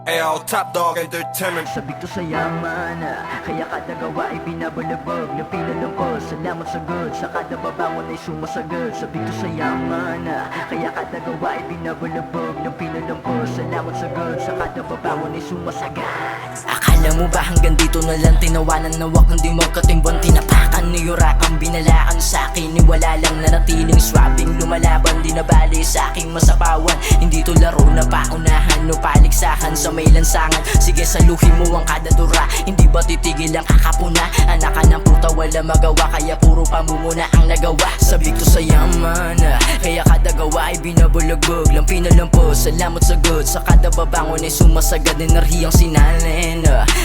Ayo, Top Dog Entertainment. Sabik to sa yaman, kaya kada gawa ay binabalabag na pinalampos. Salamat sa good, sa kada babangon ay sumasagad. Sabik to sa yaman, kaya kada gawa ay binabalabag na pinalampos. Salamat sa good, sa kada babangon ay sumasagad. Akala mo ba hanggang dito na lang tinawanan na wak hindi magkatimbang tinapakan niyurakan binalaan sa akin ni wala lang nanatiling swabbing lumalaban di nabali sa aking masapawan. Hindi to laro na paunahan o paligsahan sa may lansangan. Sige saluhin mo ang kada dura, hindi ba titigil ang kakapuna? Anak ka ng puta wala magawa, kaya puro pamumuna ang nagawa. Sabik to sa yaman, kaya kada gawa ay binabalagbag lang pinalampos. Salamat sa good, sa kada babangon ay sumasagad enerhiyang sinalin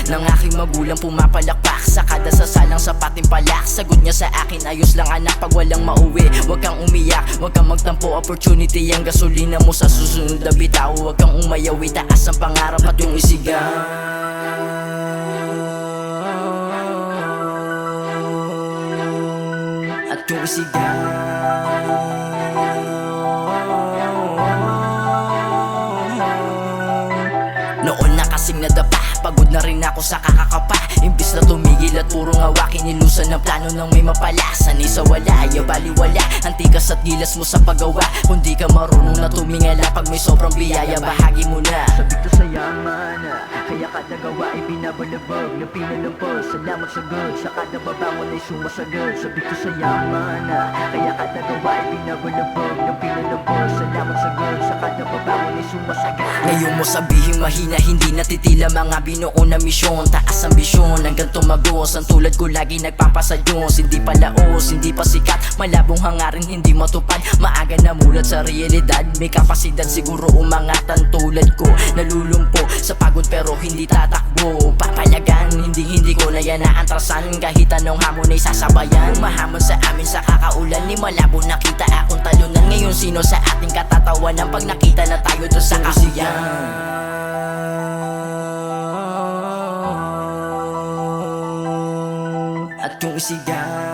ng aking magulang pumapalakpak sa kada sasalang sapating palak. Sagot niya sa akin, ayos lang anak pag walang mauwi. Huwag kang umiyak, huwag kang magtampo, opportunity ang gasolina mo sa susunod na bitaw. Huwag kang umayaw, itaas ang pangarap at yung isigaw. At yung isigaw. Noon na kasing nadapa, pagod na rin ako sa kakakapa. Imbis na tumigil at puro ngawakin, nilusan ng plano ng may mapala. Sanay sa wala, ya baliwala, antigas at gilas mo sa paggawa. Kung di ka marunong na tumingala, pag may sobrang biyaya, bahagi mo na. Sabik to sa yaman, kaya kada gawa ay binabalabag na pinalampos. Salamat sa good, sa kada babangon ay sumasagad. Sabik to sa yaman, kaya kada gawa ay binabalabag na pinalampos. Salamat sa good, sa kada babangon ay sumasagad. Ngayon mo sabihin mahina, hindi natitila mga binuo na misyon. Taas ang bisyon hanggang tumagos, ang tulad ko lagi nagpapasadyos. Hindi pa laos, hindi pa sikat, malabong hangarin hindi matupad. Maaga na mulat sa realidad, may kapasidad siguro umangat ang tulad ko. Nalulumpo sa pagod pero hindi tatakbo. Papalagan, hindi ko na yan naatrasan. Kahit anong hamon ay sasabayan. Mahamon sa amin sa kakaulan, ni malabo nakita akong talunan. Ngayon sino sa ating katatawanan pag nakita na tayo doon sa kahuyan? At yung isigaw.